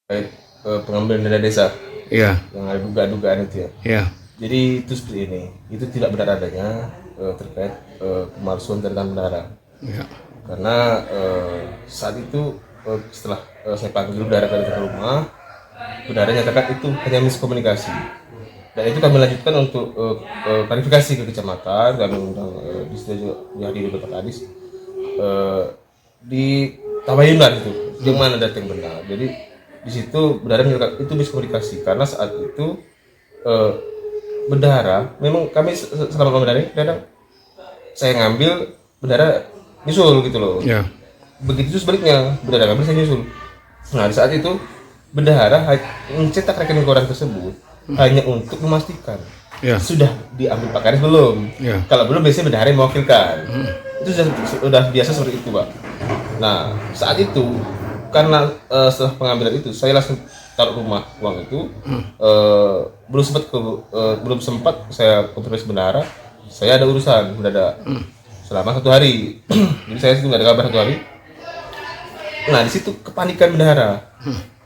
terkait pengambilan dana desa Iya, yang ada dugaan itu ya. iya, Jadi itu seperti ini, itu tidak benar adanya terkait pemalsuan tentang bendahara. iya, Karena saat itu setelah saya panggil bendahara ke rumah, bendahara nyatakan itu hanya miskomunikasi. Dan itu kami lanjutkan untuk klarifikasi ke kecamatan, kami undang di situ juga dihadiri oleh Pak Kadis, ditawarin lah itu yang mana data yang benar. Jadi di situ bendahara menyatakan itu miskomunikasi karena saat itu eh, bendahara memang kami selama bendahara ini kadang saya ngambil bendahara nyusul gitu loh. iya, Begitu sebaliknya bendahara ngambil saya nyusul. Nah di saat itu bendahara mencetak rekening koran tersebut hanya untuk memastikan iya, sudah diambil Pak Kadis belum. iya, Kalau belum biasanya bendahara yang mewakilkan. Itu sudah biasa seperti itu Pak. Nah saat itu karena setelah pengambilan itu saya langsung taruh rumah uang itu belum sempat saya konfirmasi bendahara saya ada urusan mendadak selama 1 hari. Jadi saya itu nggak ada kabar 1 hari. Nah di situ kepanikan bendahara,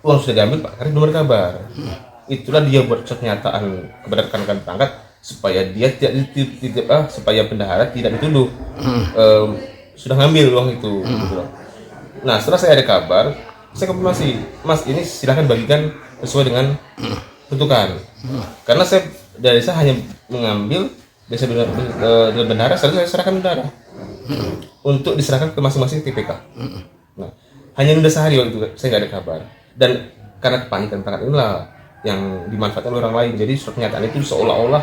uang sudah diambil Pak Kadis belum ada kabar. Itulah dia buat surat pernyataan kepada rekan-rekan perangkat supaya dia supaya bendahara tidak dituduh sudah ngambil uang itu gitu loh. Nah setelah saya ada kabar saya konfirmasi, Mas ini silahkan bagikan sesuai dengan tentukan. Karena saya hanya mengambil biasa dengan bendahara, setelah saya serahkan bendahara untuk diserahkan ke masing-masing TPK. Nah hanya udah sehari waktu itu saya nggak ada kabar, dan karena kepanikan perangkat inilah yang dimanfaatkan oleh orang lain. Jadi surat pernyataan itu seolah-olah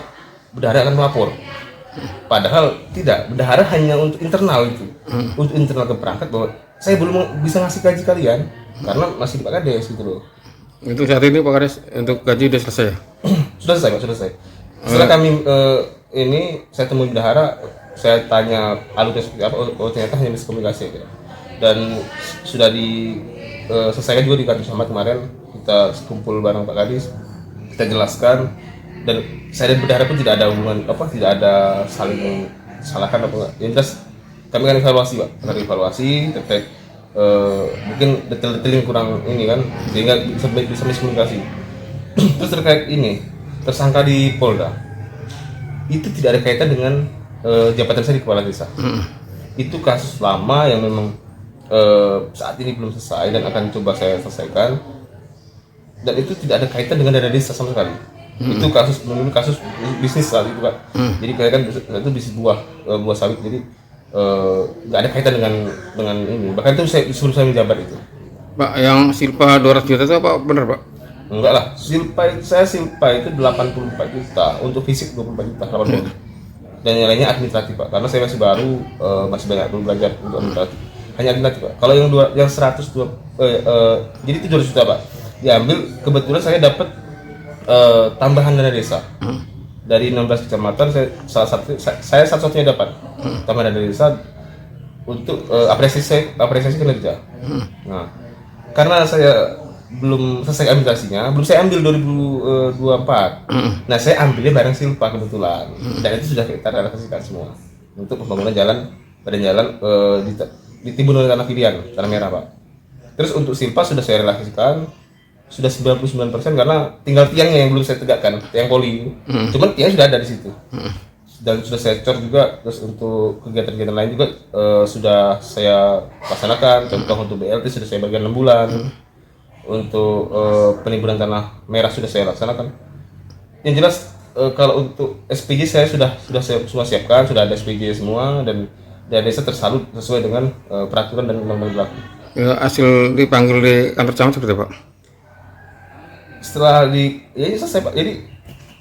bendahara akan melapor, padahal tidak. Bendahara hanya untuk internal itu, untuk internal ke perangkat bahwa saya belum bisa ngasih gaji kalian karena masih di Pak Kades gitu loh. itu saat ini Pak Kadis untuk gaji udah selesai ya? Sudah selesai Pak, sudah selesai. Setelah kami ini saya temui bendahara, saya tanya alurnya seperti apa, oh ternyata hanya miskomunikasi aja. Dan sudah selesaikan juga di kantor sama kemarin, kita kumpul bareng Pak Kadis, kita jelaskan, dan saya dan bendahara pun tidak ada hubungan tidak ada saling salahkan apa enggak. Yang jelas kami akan evaluasi Pak, akan evaluasi terkait mungkin detail-detail yang kurang ini kan sehingga bisa miskomunikasi. Terus terkait ini tersangka di Polda itu tidak ada kaitan dengan jabatan saya di kepala desa. Itu kasus lama yang memang saat ini belum selesai dan akan coba saya selesaikan, dan itu tidak ada kaitan dengan dana desa sama sekali. Itu kasus bisnis saat itu Pak. Jadi kayak kan itu bisnis buah sawit, jadi nggak ada kaitan dengan ini. Bahkan itu sebelum saya menjabat itu. Pak, yang Silpa 200 juta itu apa benar Pak? Enggak lah, silpa itu 84 juta, untuk fisik 24 juta 80. Dan yang lainnya administratif Pak, karena saya masih baru, masih banyak belum belajar untuk administratif. Hanya administratif Pak. Kalau yang 102 jadi itu 200 juta Pak. Diambil, kebetulan saya dapat tambahan dana desa. Dari 16 kecamatan saya satu-satunya dapat tambahan dana desa untuk apresiasi kinerja. Nah, karena saya belum selesai administrasinya, belum saya ambil 2024. Nah, saya ambilnya bareng Silpa kebetulan. Dan itu sudah kita realisasikan semua untuk pembangunan badan jalan di Timbun oleh tanah pilihan, tanah merah Pak. Terus untuk Silpa sudah saya realisasikan sudah 99% karena tinggal tiangnya yang belum saya tegakkan, tiang poli. Cuman tiang sudah ada di situ. Dan sudah saya cor juga. Terus untuk kegiatan-kegiatan lain juga sudah saya laksanakan. Contoh untuk BLT sudah saya bagian 6 bulan. Untuk penimbunan tanah merah sudah saya laksanakan. Yang jelas kalau untuk SPJ saya sudah saya semua siapkan, sudah ada SPJ semua, dan desa tersalur sesuai dengan peraturan dan undang-undang berlaku. Ya, hasil dipanggil di kantor camat seperti apa Pak? Setelah ya ini selesai Pak. Jadi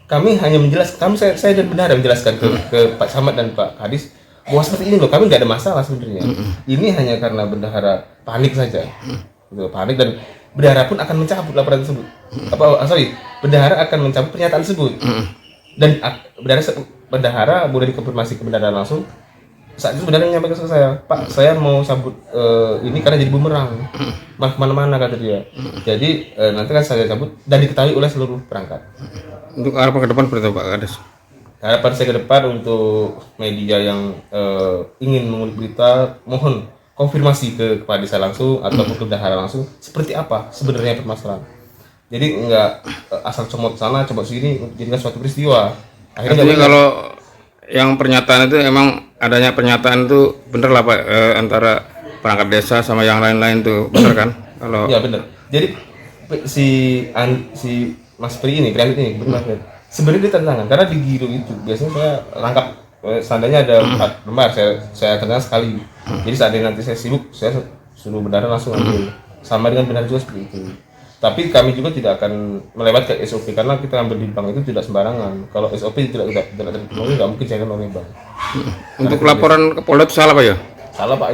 kami hanya saya dan bendahara menjelaskan ke Pak Camat dan Pak Kadis bahwa seperti ini loh, kami nggak ada masalah sebenarnya. Ini hanya karena bendahara panik saja, gitu, panik, dan bendahara pun akan mencabut laporan tersebut. Bendahara akan mencabut pernyataan tersebut, dan bendahara boleh dikonfirmasi ke bendahara langsung. Saat itu bendahara menyampaikan ke saya, Pak, saya mau cabut ini karena jadi bumerang, malah kemana-mana kata dia. Jadi nanti kan saya cabut dan diketahui oleh seluruh perangkat. Untuk harapan ke depan seperti apa Pak Kadis? Harapan saya ke depan untuk media yang ingin mengulik berita, mohon konfirmasi kepada desa langsung ataupun ke bendahara langsung seperti apa sebenarnya permasalahan. Jadi nggak asal comot sana, coba sini, jadikan suatu peristiwa. Akhirnya Artinya nggak benar. kalau yang pernyataan itu emang adanya pernyataan itu bener lah Pak, antara perangkat desa sama yang lain-lain tuh bener kan? Kalau Ya benar. Jadi si Mas Pri ini, Prianit ini, Mas Pri, sebenarnya dia tantangan karena di Giro itu biasanya saya rangkap standarnya ada 4 lembar, saya kenal sekali. Jadi saat nanti saya sibuk, saya suruh bendara langsung ambil. Sama dengan benar juga seperti itu. Tapi kami juga tidak akan melewat ke SOP karena kita ambil di bank itu tidak sembarangan. Kalau SOP tidak terpenuhi, nggak mungkin saya oleh bank. untuk laporan ke Polda itu salah Pak ya? Salah Pak,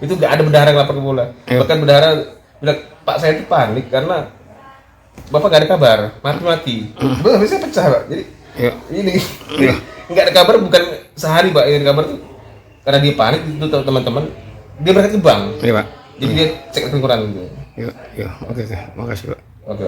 itu nggak ada bendahara yang lapor ke bola. Bahkan bendahara bilang, Pak saya itu panik karena Bapak gak ada kabar, mati. Benar, saya pecah Pak. Jadi Iya. ini nggak ada kabar, bukan sehari Pak, yang ada kabar tuh karena dia panik itu teman-teman, dia berangkat ke bank. Iya Pak. Jadi dia cek rekening koran gitu. Iya, iya. Oke, makasih Pak. Oke.